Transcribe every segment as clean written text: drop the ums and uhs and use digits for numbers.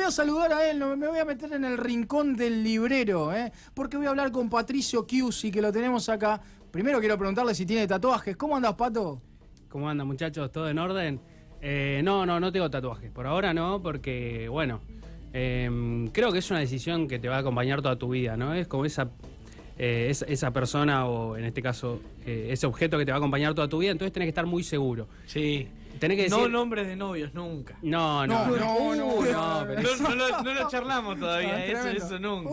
voy a saludar a él, me voy a meter en el rincón del librero, porque voy a hablar con Patricio Chiusi, que lo tenemos acá. Primero quiero preguntarle si tiene tatuajes. ¿Cómo andas, Pato? ¿Cómo andan, muchachos? ¿Todo en orden? No tengo tatuajes. Por ahora no, porque, bueno, creo que es una decisión que te va a acompañar toda tu vida, ¿no? Es como esa persona, o en este caso, ese objeto que te va a acompañar toda tu vida, entonces tenés que estar muy seguro. Sí. Tenés que decir... No nombres de novios, nunca. No, pero no lo charlamos todavía, eso nunca.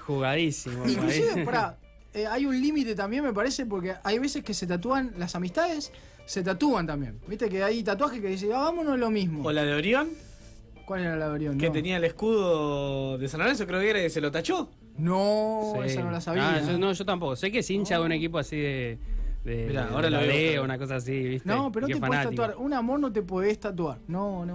Jugadísimo. Inclusive, hay un límite también, me parece, porque hay veces que se tatúan, las amistades se tatúan también. Viste que hay tatuajes que dicen, vámonos lo mismo. ¿O la de Orión? ¿Cuál era la de Orión? Que tenía el escudo de San Lorenzo, creo que era, que se lo tachó. No, sí. Esa no la sabía. Yo tampoco. Sé que es hincha de un equipo así Mirá, ahora la lo veo. una cosa así, ¿viste? No, pero no te podés fanático. tatuar. Un amor no te podés tatuar. No.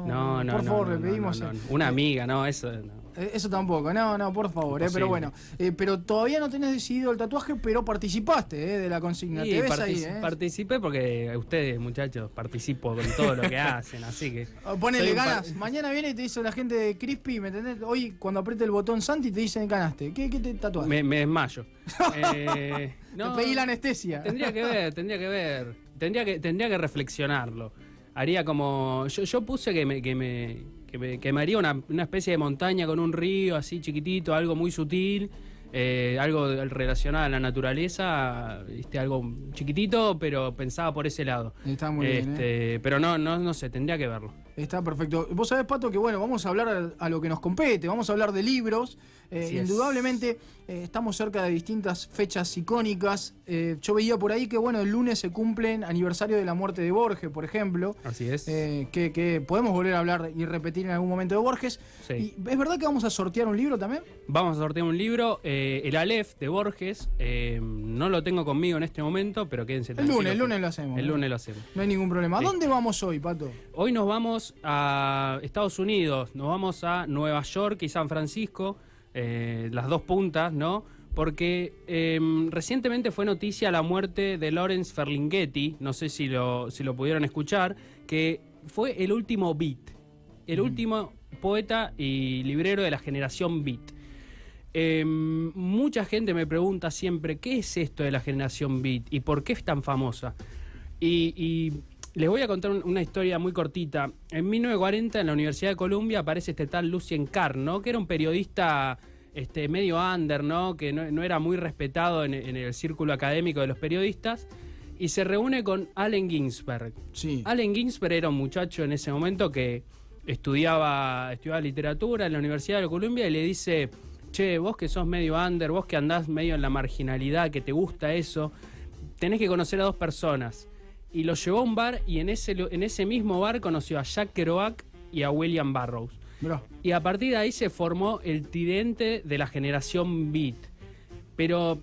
Por favor, le pedimos. Una amiga, no, eso no. Eso tampoco, no, por favor, pero bueno. Pero todavía no tenés decidido el tatuaje, pero participaste de la consigna. Sí, te ves ahí, participé porque ustedes, muchachos, participo con todo lo que hacen, así que... Ponele ganas. Mañana viene y te dice la gente de Crispy, ¿me entendés? Hoy, cuando apriete el botón Santi, te dicen ganaste. ¿Qué te tatuaste? Me desmayo. Te pedí la anestesia. Tendría que reflexionarlo. Haría como... Yo puse que me haría una especie de montaña con un río así chiquitito, algo muy sutil, algo relacionado a la naturaleza, algo chiquitito, pero pensaba por ese lado. Está muy bien, Pero no sé, tendría que verlo. Está perfecto. Vos sabés, Pato, que bueno, vamos a hablar a lo que nos compete, vamos a hablar de libros. Indudablemente estamos cerca de distintas fechas icónicas. Yo veía por ahí que bueno, el lunes se cumplen aniversario de la muerte de Borges, por ejemplo. Así es. Que podemos volver a hablar y repetir en algún momento de Borges. Sí. ¿Y es verdad que vamos a sortear un libro también? Vamos a sortear un libro, el Aleph de Borges. No lo tengo conmigo en este momento, pero quédense tranquilos. El lunes lo hacemos. El lunes lo hacemos. No hay ningún problema. ¿A Sí. dónde vamos hoy, Pato? Hoy nos vamos a Estados Unidos, nos vamos a Nueva York y San Francisco, las dos puntas, ¿no? Porque recientemente fue noticia la muerte de Lawrence Ferlinghetti, no sé si lo pudieron escuchar, que fue el último beat, el último poeta y librero de la generación beat. Mucha gente me pregunta siempre, ¿qué es esto de la generación beat y por qué es tan famosa? Y les voy a contar una historia muy cortita. En 1940, en la Universidad de Columbia, aparece este tal Lucien Carr, ¿no? Que era un periodista medio under, ¿no? Que no era muy respetado en el círculo académico de los periodistas, y se reúne con Allen Ginsberg. Sí. Allen Ginsberg era un muchacho en ese momento que estudiaba literatura en la Universidad de Columbia, y le dice, che, vos que sos medio under, vos que andás medio en la marginalidad, que te gusta eso, tenés que conocer a dos personas. Y lo llevó a un bar, y en ese mismo bar conoció a Jack Kerouac y a William Burroughs. Mirá. Y a partir de ahí se formó el tridente de la generación beat. Pero,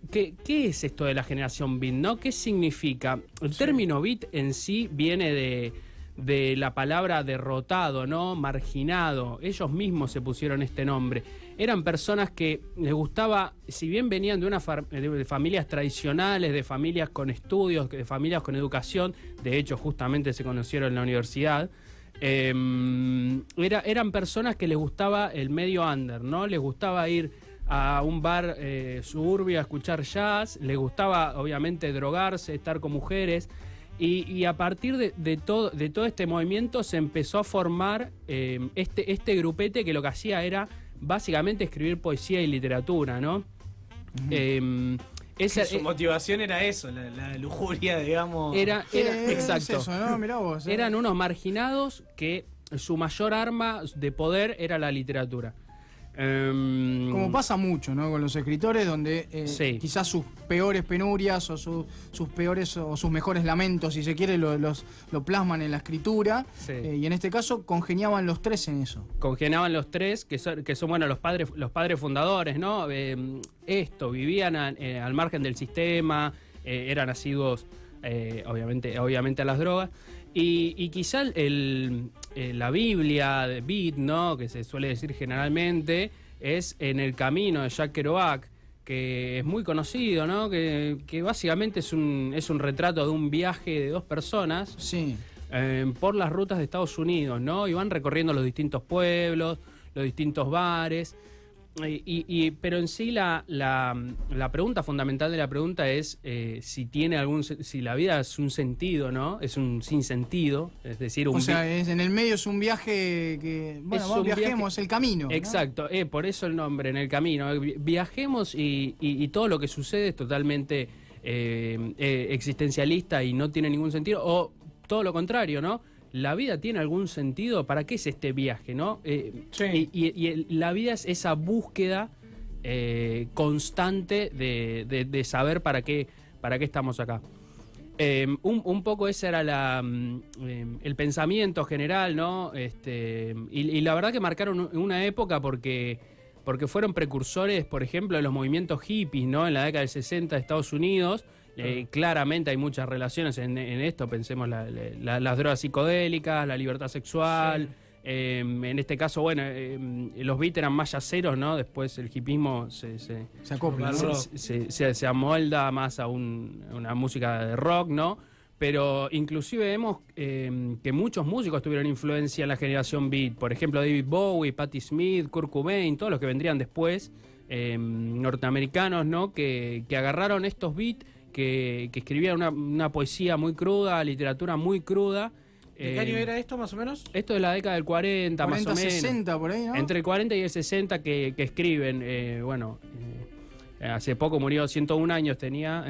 ¿qué es esto de la generación beat, no? ¿Qué significa? El término beat en sí viene de la palabra derrotado, ¿no? Marginado. Ellos mismos se pusieron este nombre. Eran personas que les gustaba, si bien venían de familias tradicionales, de familias con estudios, de familias con educación, de hecho justamente se conocieron en la universidad, eran personas que les gustaba el medio under, ¿no? Les gustaba ir a un bar suburbio a escuchar jazz, les gustaba obviamente drogarse, estar con mujeres. Y a partir de todo este movimiento se empezó a formar este grupete que lo que hacía era básicamente escribir poesía y literatura, ¿no? Su motivación era eso, la lujuria, digamos. Exacto. Es eso, ¿no? Mirá vos, Eran unos marginados que su mayor arma de poder era la literatura. Como pasa mucho, ¿no? Con los escritores, donde sí. Quizás sus peores penurias o sus peores o sus mejores lamentos, si se quiere, lo plasman en la escritura. Sí. Y en este caso congeniaban los tres en eso. Congeniaban los tres, que son bueno, los padres fundadores, ¿no? Vivían al margen del sistema, eran asiduos obviamente a las drogas. Y quizá la Biblia de Beat, ¿no? Que se suele decir generalmente, es En el camino de Jack Kerouac, que es muy conocido, ¿no? Que básicamente es un retrato de un viaje de dos personas. Sí. Por las rutas de Estados Unidos, ¿no? Y van recorriendo los distintos pueblos, los distintos bares. Pero en sí la pregunta fundamental de la pregunta es si la vida es un sentido, ¿no? Es un sinsentido, es decir, en el medio es un viaje que, bueno, viajemos, el camino, ¿no? Exacto, por eso el nombre, En el Camino. Viajemos y todo lo que sucede es totalmente existencialista y no tiene ningún sentido, o todo lo contrario, ¿no? ¿La vida tiene algún sentido? ¿Para qué es este viaje, no? Sí. La vida es esa búsqueda constante de saber para qué estamos acá. Un poco ese era el pensamiento general, ¿no? Y la verdad que marcaron una época porque fueron precursores, por ejemplo, de los movimientos hippies, ¿no? En la década del 60 de Estados Unidos. Claramente hay muchas relaciones en esto, pensemos las drogas psicodélicas, la libertad sexual, sí. En este caso, bueno, los beats eran más yaceros, ¿no? Después el hippismo se acopla, ¿no? se amolda más a una música de rock, ¿no? Pero inclusive vemos que muchos músicos tuvieron influencia en la generación beat, por ejemplo David Bowie, Patti Smith, Kurt Cobain, todos los que vendrían después, norteamericanos, ¿no? Que agarraron estos beats, que escribían una poesía muy cruda, literatura muy cruda. ¿De qué año era esto, más o menos? Esto es la década del 40 más o menos. 60, por ahí, ¿no? Entre el 40 y el 60 que escriben. Hace poco murió, 101 años tenía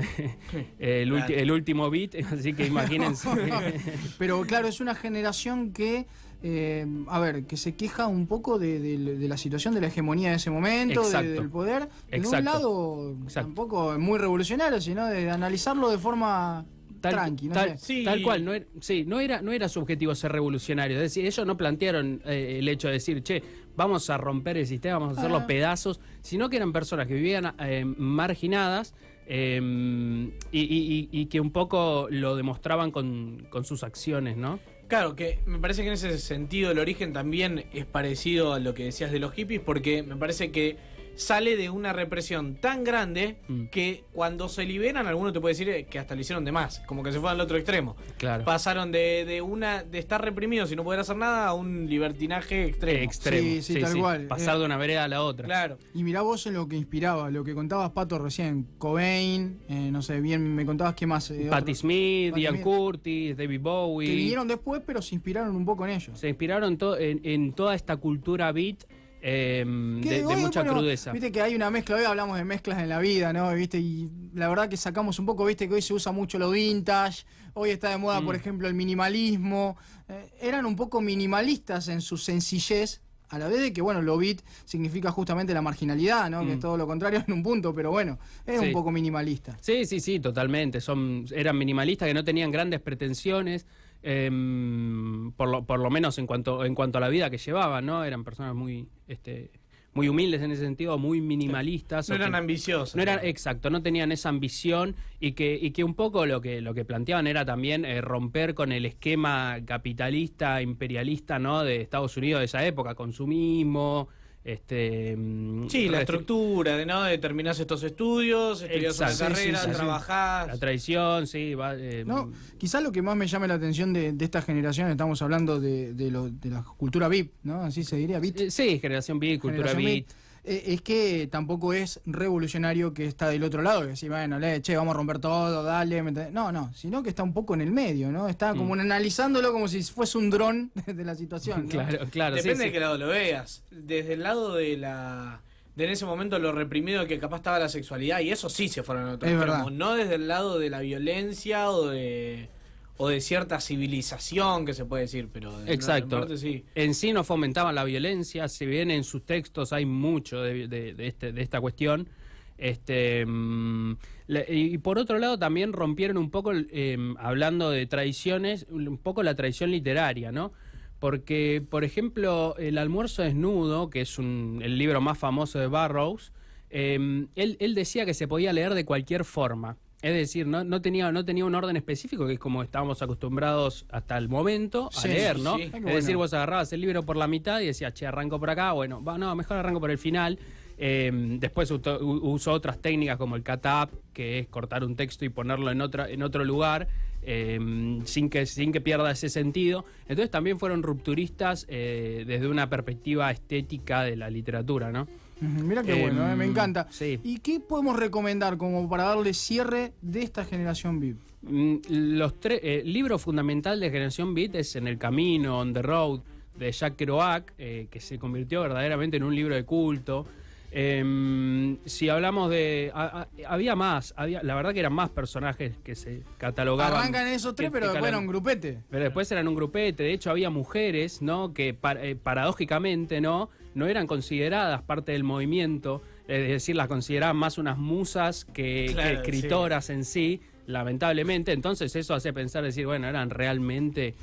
el último beat, así que imagínense. Pero claro, es una generación que que se queja un poco de la situación de la hegemonía de ese momento, del poder. De un lado, tampoco muy revolucionario, sino de analizarlo de forma tranqui. Tal cual, no era su objetivo ser revolucionario. Es decir, ellos no plantearon el hecho de decir, che, vamos a romper el sistema, vamos a hacerlo pedazos, sino que eran personas que vivían marginadas y que un poco lo demostraban con sus acciones, ¿no? Claro, que me parece que en ese sentido el origen también es parecido a lo que decías de los hippies, porque me parece que sale de una represión tan grande que cuando se liberan, alguno te puede decir que hasta lo hicieron de más, como que se fueron al otro extremo. Claro. Pasaron de estar reprimidos y no poder hacer nada a un libertinaje extremo. Sí, tal cual. Pasar de una vereda a la otra. Claro. Y mirá vos en lo que inspiraba, lo que contabas, Pato, recién, Cobain, no sé, bien me contabas qué más. Patti Smith, Ian Curtis, David Bowie. Que vinieron después, pero se inspiraron un poco en ellos. Se inspiraron en toda esta cultura beat. De mucha crudeza. Viste que hay una mezcla, hoy hablamos de mezclas en la vida, ¿no? ¿Viste? Y la verdad que sacamos un poco, viste que hoy se usa mucho lo vintage, hoy está de moda, por ejemplo, el minimalismo. Eran un poco minimalistas en su sencillez, a la vez de que, bueno, lo beat significa justamente la marginalidad, ¿no? Que es todo lo contrario en un punto, pero bueno, es un poco minimalista. Sí, totalmente. Eran minimalistas que no tenían grandes pretensiones. Por lo menos en cuanto a la vida que llevaban, ¿no? Eran personas muy humildes en ese sentido, muy minimalistas. No eran ambiciosos. Exacto, no tenían esa ambición y que un poco lo que planteaban era también romper con el esquema capitalista, imperialista, ¿no? De Estados Unidos de esa época, consumismo. La estructura de terminás estos estudios, estudias una carrera, trabajás. La tradición, quizás lo que más me llama la atención de esta generación, estamos hablando de la cultura VIP, ¿no? Así se diría, VIP. Sí, generación VIP, cultura VIP. Es que tampoco es revolucionario que está del otro lado, que decir, bueno, vamos a romper todo, dale. No, sino que está un poco en el medio, ¿no? Está como analizándolo como si fuese un dron de la situación, ¿no? Claro. Depende de qué lado lo veas. Desde el lado de en ese momento lo reprimido que capaz estaba la sexualidad, y eso sí se fueron a otro extremo. No desde el lado de la violencia o de cierta civilización, que se puede decir, pero exacto. En parte sí. En sí no fomentaban la violencia, si bien en sus textos hay mucho de esta cuestión. Y por otro lado también rompieron un poco, hablando de tradiciones, un poco la tradición literaria, ¿no? Porque, por ejemplo, El almuerzo desnudo, que es el libro más famoso de Burroughs, él decía que se podía leer de cualquier forma. Es decir, no tenía un orden específico, que es como estábamos acostumbrados hasta el momento a leer, ¿no? Es decir, vos agarrabas el libro por la mitad y decías, che, arranco por acá, mejor arranco por el final. Después usó otras técnicas como el cut-up, que es cortar un texto y ponerlo en otro lugar. sin que pierda ese sentido. Entonces también fueron rupturistas desde una perspectiva estética de la literatura, ¿no? Mira qué bueno, me encanta. Sí. ¿Y qué podemos recomendar como para darle cierre de esta generación Beat? Los libro fundamental de Generación Beat es En el Camino, On the Road, de Jack Kerouac, que se convirtió verdaderamente en un libro de culto. Si hablamos de... había más, la verdad que eran más personajes que se catalogaban. Arrancan esos tres, pero después era un grupete. Pero después eran un grupete. De hecho, había mujeres, ¿no? Que paradójicamente no eran consideradas parte del movimiento. Es decir, las consideraban más unas musas que escritoras en sí, lamentablemente. Entonces eso hace pensar, decir, bueno, eran realmente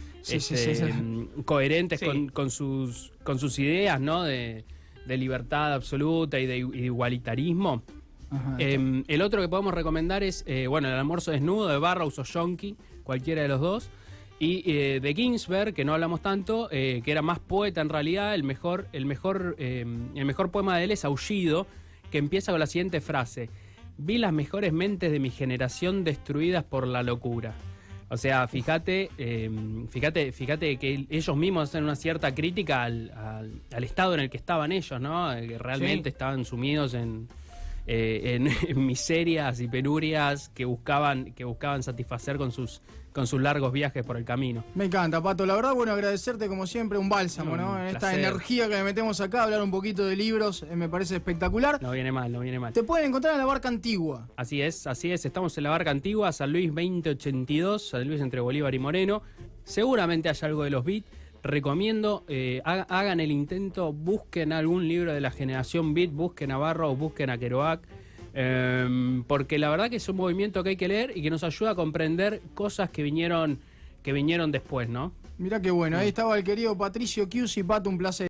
coherentes con sus ideas, ¿no? De libertad absoluta y de igualitarismo. Ajá, el otro que podemos recomendar es El almuerzo desnudo de Burroughs o Yonki, cualquiera de los dos. Y de Ginsberg, que no hablamos tanto, que era más poeta en realidad. El mejor poema de él es Aullido, que empieza con la siguiente frase: vi las mejores mentes de mi generación destruidas por la locura. O sea, fíjate que ellos mismos hacen una cierta crítica al estado en el que estaban ellos, ¿no? Que realmente estaban sumidos en miserias y penurias que buscaban satisfacer con sus largos viajes por el camino. Me encanta, Pato. La verdad, agradecerte como siempre, un bálsamo, ¿no? En esta energía que le metemos acá, hablar un poquito de libros, me parece espectacular. No viene mal. Te pueden encontrar en la Barca Antigua. Así es. Estamos en la Barca Antigua, San Luis 2082, San Luis entre Bolívar y Moreno. Seguramente hay algo de los Beat. Recomiendo, hagan el intento, busquen algún libro de la generación Beat, busquen a Burroughs, busquen a Kerouac. Porque la verdad que es un movimiento que hay que leer y que nos ayuda a comprender cosas que vinieron después, ¿no? Mirá qué bueno, ahí estaba el querido Patricio Chiusi. Pato, un placer.